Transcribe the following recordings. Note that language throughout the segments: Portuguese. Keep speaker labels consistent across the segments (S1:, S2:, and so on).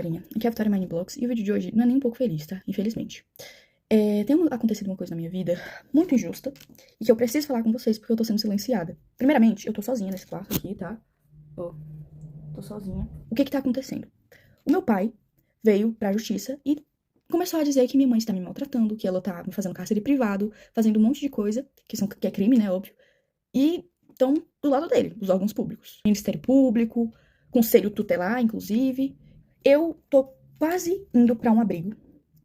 S1: galerinha, aqui é a Vitória Mindblocks e o vídeo de hoje não é nem um pouco feliz, tá? Infelizmente. Tem acontecido uma coisa na minha vida muito injusta e que eu preciso falar com vocês porque eu tô sendo silenciada. Primeiramente, eu tô sozinha nesse quarto aqui, tá? Tô sozinha. O que tá acontecendo? O meu pai veio pra justiça e começou a dizer que minha mãe está me maltratando, que ela tá me fazendo cárcere privado, fazendo um monte de coisa, que é crime, né, óbvio. E estão do lado dele, dos órgãos públicos. Ministério Público, Conselho Tutelar, inclusive. Eu tô quase indo pra um abrigo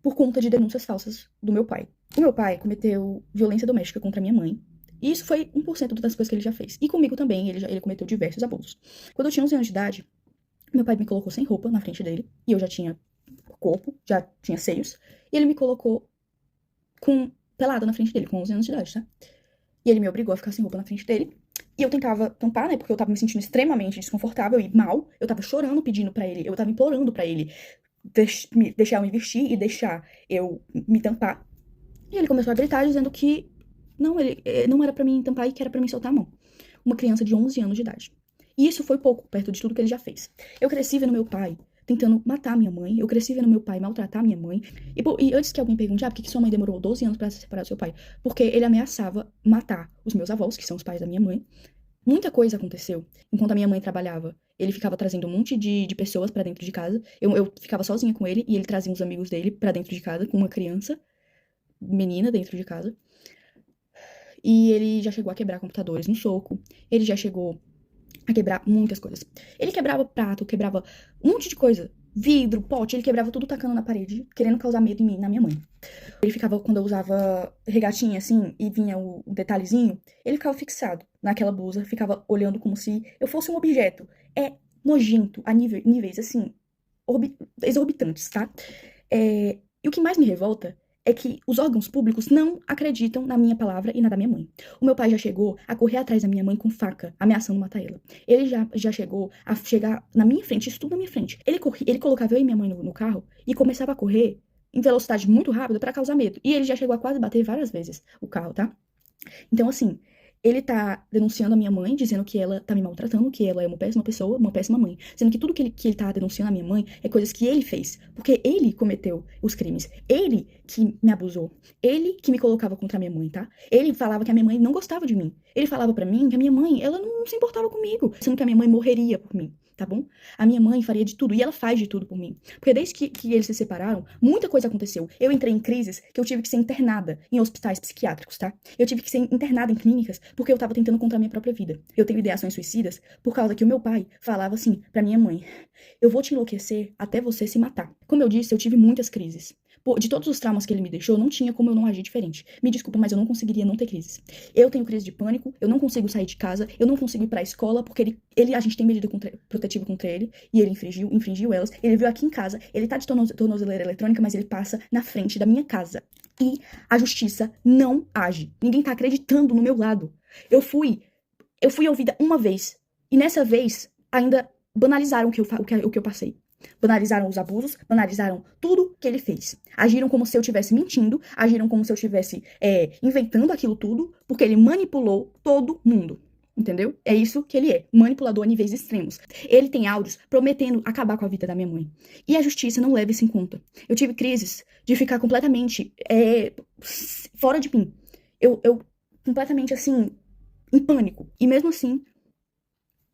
S1: por conta de denúncias falsas do meu pai. O meu pai cometeu violência doméstica contra minha mãe. E isso foi 1% das coisas que ele já fez. E comigo também, ele cometeu diversos abusos. Quando eu tinha 11 anos de idade, meu pai me colocou sem roupa na frente dele. E eu já tinha corpo, já tinha seios. E ele me colocou pelada na frente dele, com 11 anos de idade, tá? E ele me obrigou a ficar sem roupa na frente dele. E eu tentava tampar, né? Porque eu tava me sentindo extremamente desconfortável e mal. Eu tava chorando pedindo pra ele, eu tava implorando pra ele deixar eu me vestir e deixar eu me tampar. E ele começou a gritar dizendo que não era pra mim tampar e que era pra mim soltar a mão. Uma criança de 11 anos de idade. E isso foi pouco perto de tudo que ele já fez. Eu cresci vendo meu pai tentando matar minha mãe. Eu cresci vendo meu pai maltratar minha mãe. E antes que alguém pergunte, por que sua mãe demorou 12 anos pra se separar do seu pai? Porque ele ameaçava matar os meus avós, que são os pais da minha mãe. Muita coisa aconteceu enquanto a minha mãe trabalhava. Ele ficava trazendo um monte de pessoas pra dentro de casa. Eu ficava sozinha com ele e ele trazia uns amigos dele pra dentro de casa com uma criança, menina dentro de casa. E ele já chegou a quebrar computadores no soco. Ele já chegou a quebrar muitas coisas. Ele quebrava prato, quebrava um monte de coisa. Vidro, pote, ele quebrava tudo tacando na parede, querendo causar medo em mim, na minha mãe. Ele ficava, quando eu usava regatinha assim, e vinha o detalhezinho, ele ficava fixado naquela blusa, ficava olhando como se eu fosse um objeto. É nojento a níveis, assim, exorbitantes, tá? E o que mais me revolta é que os órgãos públicos não acreditam na minha palavra e na da minha mãe. O meu pai já chegou a correr atrás da minha mãe com faca, ameaçando matar ela. Ele já chegou a chegar na minha frente, isso tudo na minha frente. Ele colocava eu e minha mãe no carro e começava a correr em velocidade muito rápida pra causar medo. E ele já chegou a quase bater várias vezes o carro, tá? Então, assim, ele tá denunciando a minha mãe, dizendo que ela tá me maltratando, que ela é uma péssima pessoa, uma péssima mãe. Sendo que tudo que ele tá denunciando a minha mãe é coisas que ele fez. Porque ele cometeu os crimes. Ele que me abusou. Ele que me colocava contra a minha mãe, tá? Ele falava que a minha mãe não gostava de mim. Ele falava pra mim que a minha mãe, ela não se importava comigo. Sendo que a minha mãe morreria por mim, tá bom? A minha mãe faria de tudo, e ela faz de tudo por mim. Porque desde que eles se separaram, muita coisa aconteceu. Eu entrei em crises que eu tive que ser internada em hospitais psiquiátricos, tá? Eu tive que ser internada em clínicas porque eu tava tentando contra a minha própria vida. Eu tenho ideações suicidas por causa que o meu pai falava assim pra minha mãe: eu vou te enlouquecer até você se matar. Como eu disse, eu tive muitas crises. De todos os traumas que ele me deixou, não tinha como eu não agir diferente. Me desculpa, mas eu não conseguiria não ter crises. Eu tenho crise de pânico, eu não consigo sair de casa, eu não consigo ir pra escola, porque a gente tem medida protetiva contra ele, e ele infringiu elas. Ele veio aqui em casa, ele tá de tornozeleira eletrônica, mas ele passa na frente da minha casa. E a justiça não age. Ninguém tá acreditando no meu lado. Eu fui ouvida uma vez, e nessa vez ainda banalizaram o que eu passei. Banalizaram os abusos, banalizaram tudo que ele fez. Agiram como se eu estivesse mentindo, agiram como se eu estivesse inventando aquilo tudo, porque ele manipulou todo mundo. Entendeu? É isso que ele é, manipulador a níveis extremos. Ele tem áudios prometendo acabar com a vida da minha mãe. E a justiça não leva isso em conta. Eu tive crises de ficar completamente fora de mim. Eu completamente, assim, em pânico. E mesmo assim,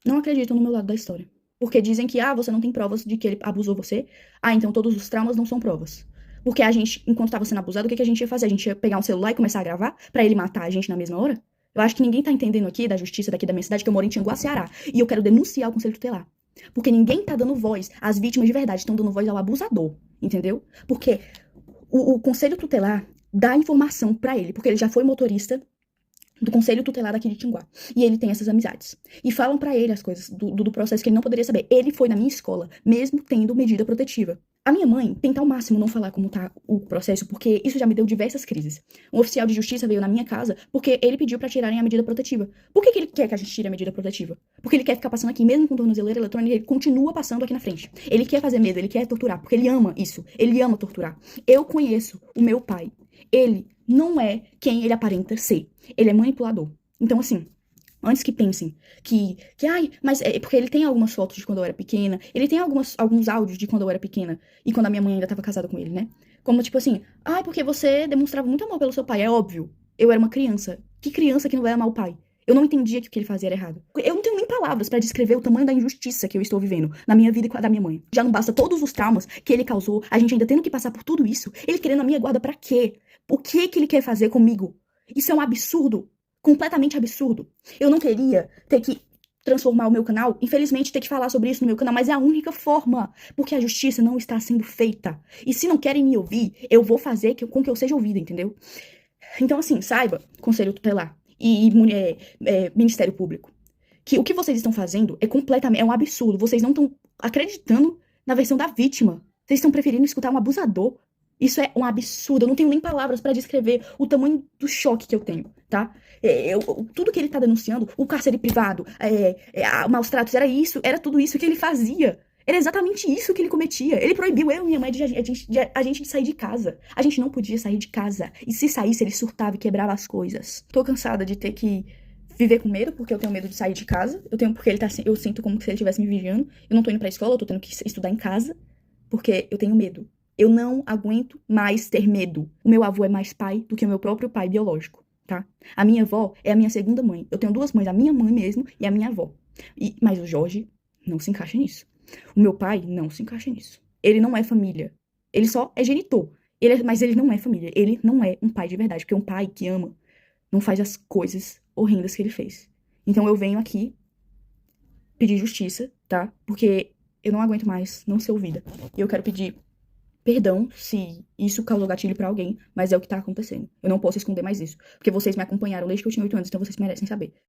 S1: não acreditam no meu lado da história. Porque dizem que, você não tem provas de que ele abusou você. Então todos os traumas não são provas. Porque a gente, enquanto tava sendo abusado, o que a gente ia fazer? A gente ia pegar um celular e começar a gravar pra ele matar a gente na mesma hora? Eu acho que ninguém tá entendendo aqui da justiça daqui da minha cidade, que eu moro em Tianguá, Ceará. E eu quero denunciar o Conselho Tutelar. Porque ninguém tá dando voz. As vítimas de verdade estão dando voz ao abusador. Entendeu? Porque o Conselho Tutelar dá informação pra ele. Porque ele já foi motorista do Conselho Tutelar daqui de Tianguá. E ele tem essas amizades. E falam pra ele as coisas do processo que ele não poderia saber. Ele foi na minha escola, mesmo tendo medida protetiva. A minha mãe tenta ao máximo não falar como tá o processo, porque isso já me deu diversas crises. Um oficial de justiça veio na minha casa porque ele pediu pra tirarem a medida protetiva. Por que ele quer que a gente tire a medida protetiva? Porque ele quer ficar passando aqui, mesmo com tornozeleira eletrônica, ele continua passando aqui na frente. Ele quer fazer medo, ele quer torturar, porque ele ama isso. Ele ama torturar. Eu conheço o meu pai. Ele não é quem ele aparenta ser. Ele é manipulador. Então, assim, Antes que pensem ai, mas é porque ele tem algumas fotos de quando eu era pequena, ele tem alguns áudios de quando eu era pequena e quando a minha mãe ainda tava casada com ele, né? Como tipo assim, ai, porque você demonstrava muito amor pelo seu pai, é óbvio. Eu era uma criança. Que criança que não vai amar o pai? Eu não entendia que o que ele fazia era errado. Eu não tenho nem palavras pra descrever o tamanho da injustiça que eu estou vivendo na minha vida e com a da minha mãe. Já não basta todos os traumas que ele causou, a gente ainda tendo que passar por tudo isso. Ele querendo a minha guarda pra quê? O que que ele quer fazer comigo? Isso é um absurdo. Completamente absurdo. Eu não queria ter que transformar o meu canal, infelizmente ter que falar sobre isso no meu canal, mas é a única forma, porque a justiça não está sendo feita. E se não querem me ouvir, eu vou fazer com que eu seja ouvida, entendeu? Então, assim, saiba, Conselho Tutelar e Ministério Público, que o que vocês estão fazendo é um absurdo. Vocês não estão acreditando na versão da vítima. Vocês estão preferindo escutar um abusador. Isso é um absurdo. Eu não tenho nem palavras pra descrever o tamanho do choque que eu tenho, tá? Tudo que ele tá denunciando, o cárcere privado, maus tratos, era tudo isso que ele fazia. Era exatamente isso que ele cometia. Ele proibiu eu e minha mãe de a gente de sair de casa. A gente não podia sair de casa. E se saísse, ele surtava e quebrava as coisas. Tô cansada de ter que viver com medo, porque eu tenho medo de sair de casa. Porque eu sinto como se ele estivesse me vigiando. Eu não tô indo pra escola, eu tô tendo que estudar em casa, porque eu tenho medo. Eu não aguento mais ter medo. O meu avô é mais pai do que o meu próprio pai biológico, tá? A minha avó é a minha segunda mãe. Eu tenho duas mães, a minha mãe mesmo e a minha avó. Mas o Jorge não se encaixa nisso. O meu pai não se encaixa nisso. Ele não é família. Ele só é genitor. Mas ele não é família. Ele não é um pai de verdade. Porque um pai que ama não faz as coisas horrendas que ele fez. Então eu venho aqui pedir justiça, tá? Porque eu não aguento mais não ser ouvida. E eu quero pedir perdão se isso causou gatilho pra alguém, mas é o que tá acontecendo. Eu não posso esconder mais isso. Porque vocês me acompanharam desde que eu tinha 8 anos, então vocês merecem saber.